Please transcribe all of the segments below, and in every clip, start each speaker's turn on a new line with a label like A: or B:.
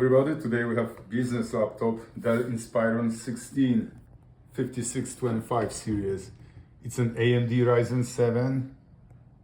A: everybody, today we have business laptop Dell Inspiron 5625 series. It's an AMD Ryzen 7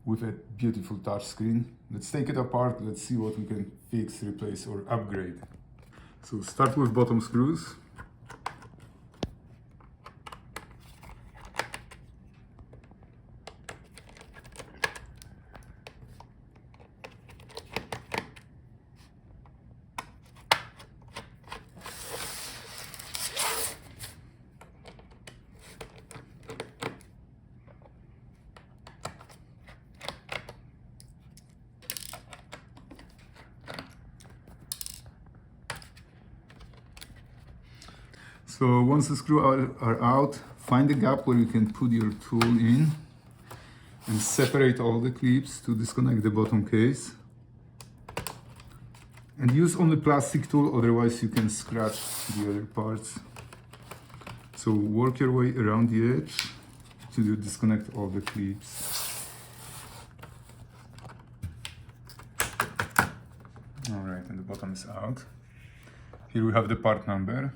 A: with a beautiful touchscreen. Let's take it apart, let's see what we can fix, replace or upgrade. So start with bottom screws. So once the screws are out, find a gap where you can put your tool in and separate all the clips to disconnect the bottom case. And use only plastic tool, otherwise you can scratch the other parts. So work your way around the edge till you disconnect all the clips. Alright, and the bottom is out. Here we have the part number.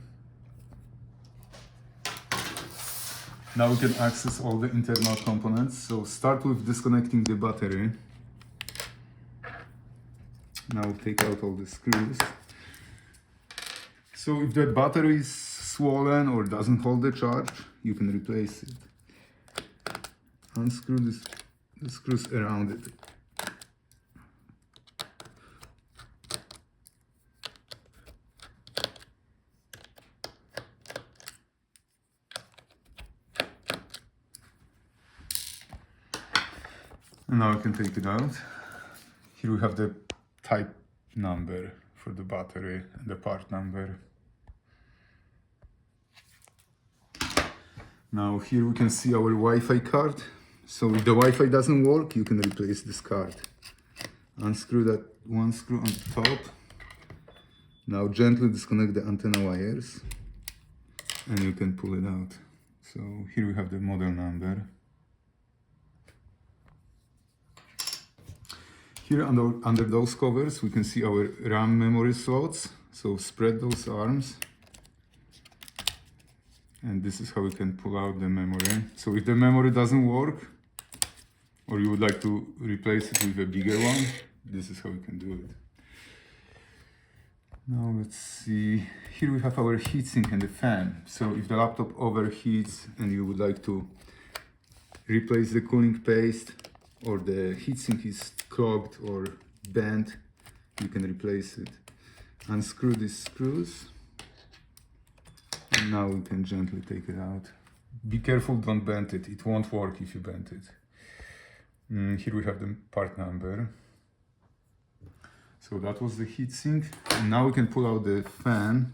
A: Now we can access all the internal components. So start with disconnecting the battery. Now take out all the screws. So if the battery is swollen or doesn't hold the charge, you can replace it. Unscrew the screws around it. And now I can take it out. Here we have the type number for the battery and the part number. Now here we can see our Wi-Fi card. So if the Wi-Fi doesn't work, you can replace this card. Unscrew that one screw on the top. Now gently disconnect the antenna wires and you can pull it out. So here we have the model number. Here under those covers we can see our RAM memory slots, so spread those arms and this is how we can pull out the memory. So if the memory doesn't work or you would like to replace it with a bigger one, this is how we can do it. Now let's see, here we have our heatsink and the fan. So if the laptop overheats and you would like to replace the cooling paste or the heatsink is clogged or bent, you can replace it. Unscrew these screws and now we can gently take it out. Be careful, don't bend it, it won't work if you bend it. Here we have the part number. So that was the heatsink, and now we can pull out the fan.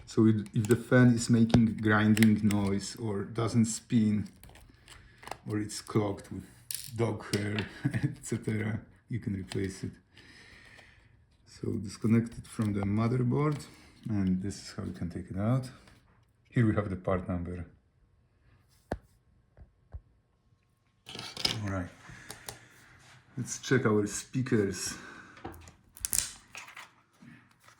A: So if the fan is making grinding noise or doesn't spin or it's clogged with dog hair, etc., you can replace it. So disconnect it from the motherboard and this is how you can take it out. Here we have the part number. Alright, let's check our speakers.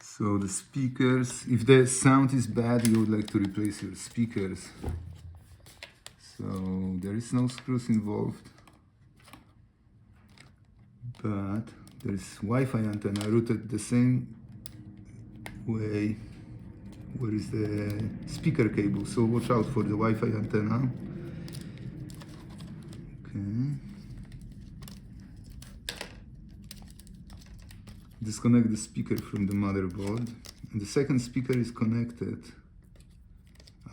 A: So the speakers, if the sound is bad, you would like to replace your speakers. So there is no screws involved, but there is Wi-Fi antenna routed the same way where is the speaker cable, so watch out for the Wi-Fi antenna. Okay. Disconnect the speaker from the motherboard, and the second speaker is connected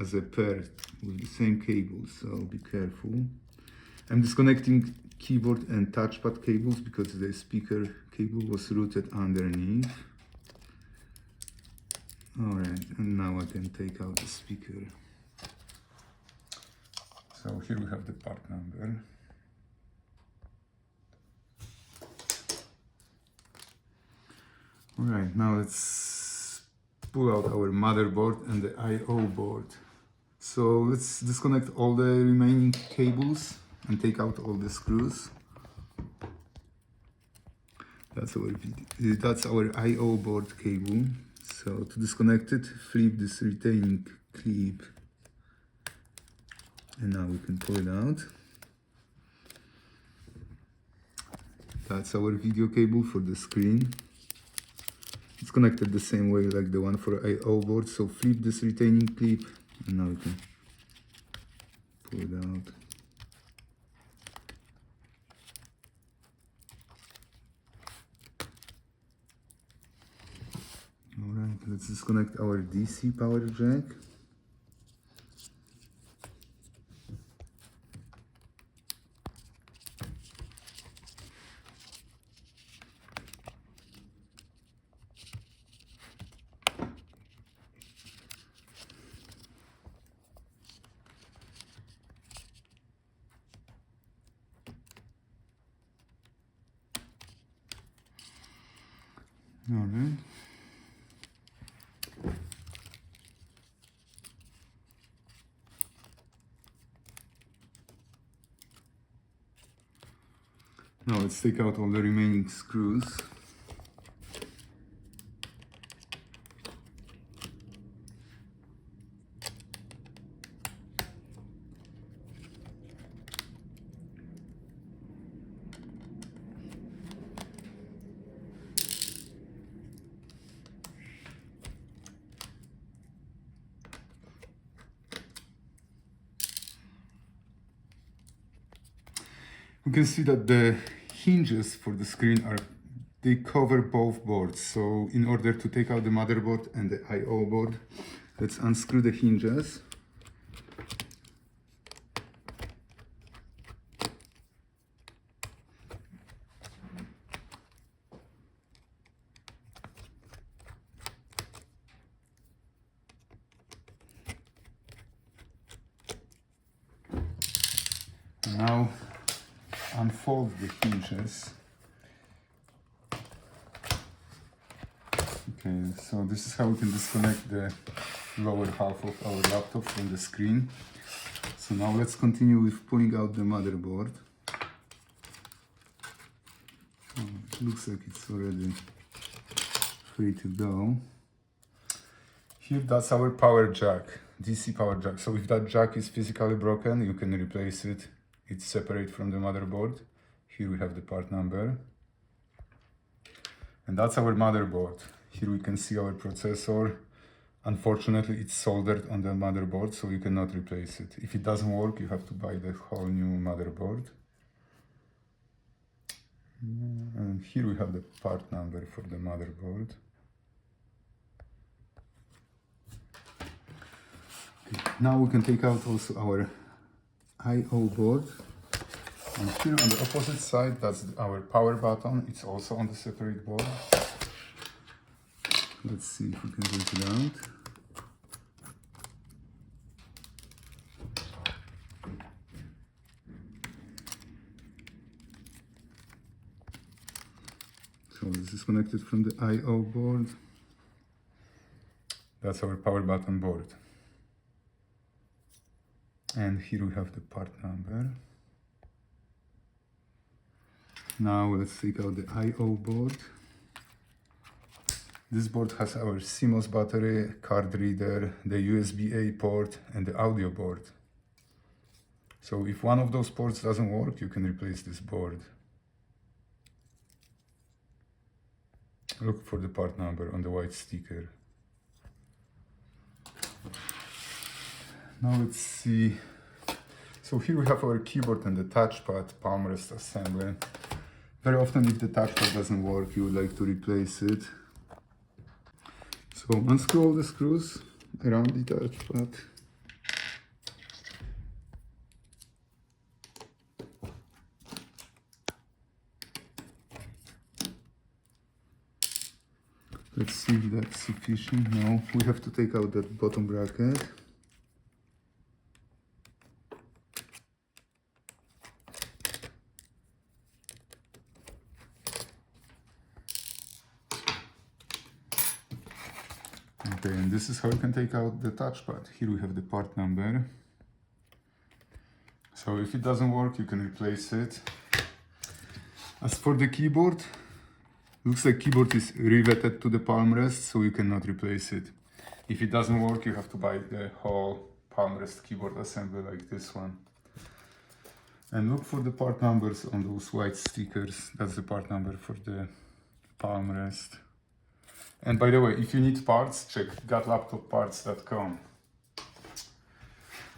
A: as a pair with the same cable, so be careful. I'm disconnecting keyboard and touchpad cables because the speaker cable was routed underneath. Alright, and now I can take out the speaker. So here we have the part number. Alright, now let's pull out our motherboard and the I/O board. So let's disconnect all the remaining cables and take out all the screws. That's our I/O board cable. So to disconnect it, flip this retaining clip, and now we can pull it out. That's our video cable for the screen. It's connected the same way like the one for I/O board. So flip this retaining clip, and now we can pull it out. Alright, let's disconnect our DC power jack. Alright. Now let's take out all the remaining screws. We can see that the hinges for the screen they cover both boards. So in order to take out the motherboard and the I/O board, let's unscrew the hinges. And now unfold the hinges. Okay, so this is how we can disconnect the lower half of our laptop from the screen. So now let's continue with pulling out the motherboard. It looks like it's already free to go. Here, that's our power jack, DC power jack. So if that jack is physically broken, you can replace it. It's separate from the motherboard. Here we have the part number. And that's our motherboard. Here we can see our processor. Unfortunately, it's soldered on the motherboard, so you cannot replace it. If it doesn't work, you have to buy the whole new motherboard. And here we have the part number for the motherboard. Okay. Now we can take out also our I/O board. And here on the opposite side, that's our power button. It's also on the separate board. Let's see if we can get it out. So this is connected from the I/O board. That's our power button board. And here we have the part number. Now let's take out the I/O board. This board has our CMOS battery, card reader, the USB-A port, and the audio board. So if one of those ports doesn't work, you can replace this board. Look for the part number on the white sticker. Now let's see. So here we have our keyboard and the touchpad, Palmrest assembly. Very often if the touchpad doesn't work, you would like to replace it. So unscrew all the screws around the touchpad. Let's see if that's sufficient. Now we have to take out that bottom bracket. Okay, and this is how you can take out the touchpad. Here we have the part number. So if it doesn't work, you can replace it. As for the keyboard, Looks like keyboard is riveted to the Palmrest, so you cannot replace it. If it doesn't work, you have to buy the whole Palmrest keyboard assembly like this one. And look for the part numbers on those white stickers. That's the part number for the Palmrest. And by the way, if you need parts, check gotlaptopparts.com.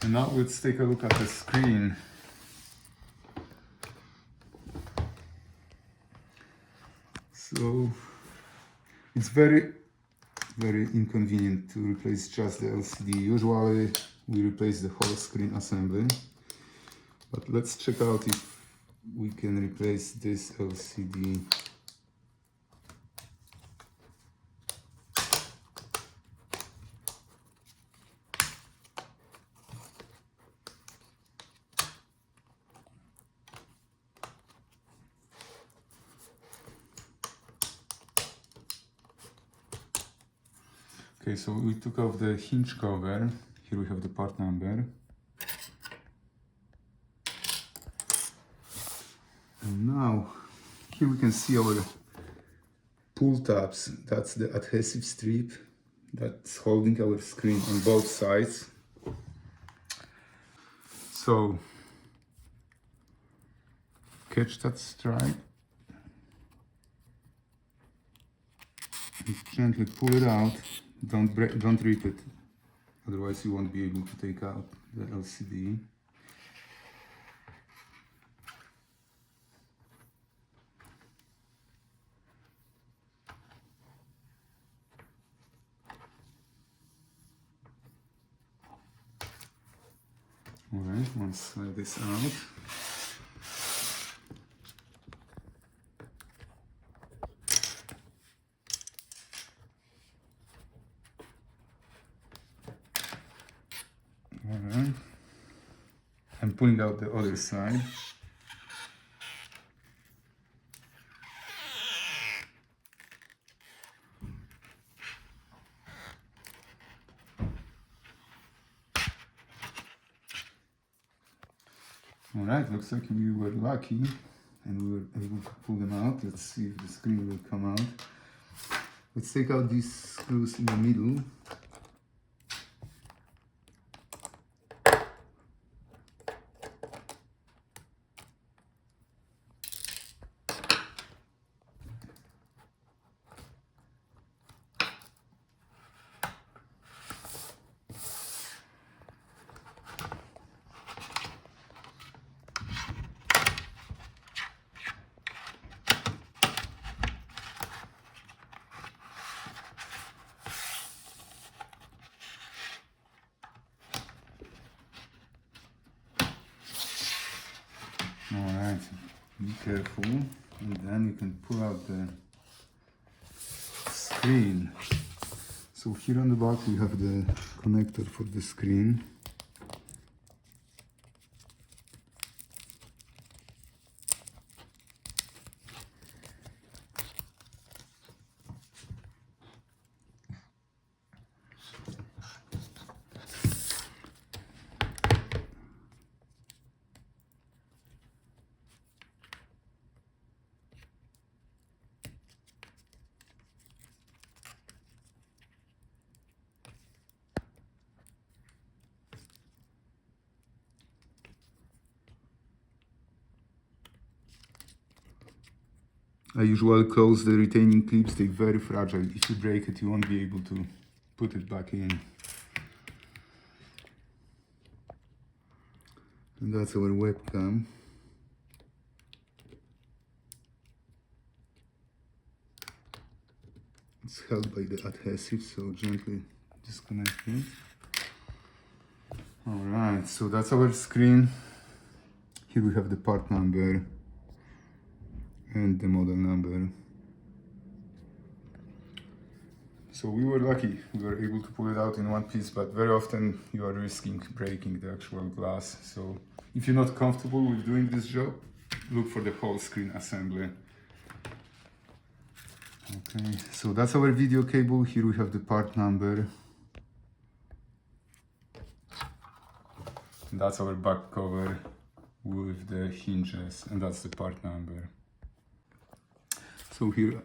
A: And now let's take a look at the screen. So it's very inconvenient to replace just the LCD. Usually we replace the whole screen assembly. But let's check out if we can replace this LCD. Okay, so we took off the hinge cover. Here we have the part number. And now, here we can see our pull tabs. That's the adhesive strip that's holding our screen on both sides. So, catch that stripe. And gently pull it out. Don't rip it, otherwise you won't be able to take out the LCD. Alright, let's slide this out. Alright, I'm pulling out the other side. Alright, looks like we were lucky and we were able to pull them out. Let's see if the screen will come out. Let's take out these screws in the middle. Alright, be careful, and then you can pull out the screen. So here on the back we have the connector for the screen. I usually close the retaining clips, they're very fragile. If you break it, you won't be able to put it back in. And that's our webcam. It's held by the adhesive, so gently disconnect it. Alright, so that's our screen. Here we have the part number and the model number. So we were lucky, we were able to pull it out in one piece, but very often you are risking breaking the actual glass. So if you're not comfortable with doing this job, look for the whole screen assembly. Okay, so that's our video cable. Here we have the part number. And that's our back cover with the hinges, and that's the part number. So here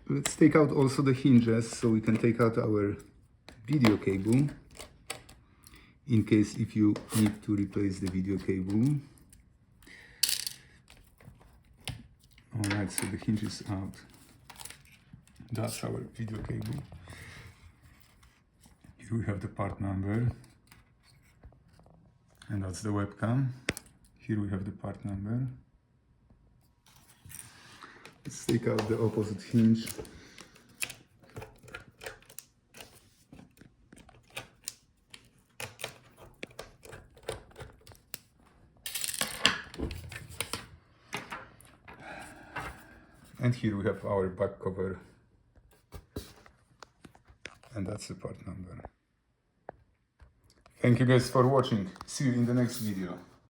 A: Let's take out also the hinges, so we can take out our video cable in case if you need to replace the video cable. Alright, so the hinge is out. That's our video cable. Here we have the part number, and that's the webcam. Here we have the part number. Let's take out the opposite hinge. And here we have our back cover, and that's the part number. Thank you guys for watching. See you in the next video.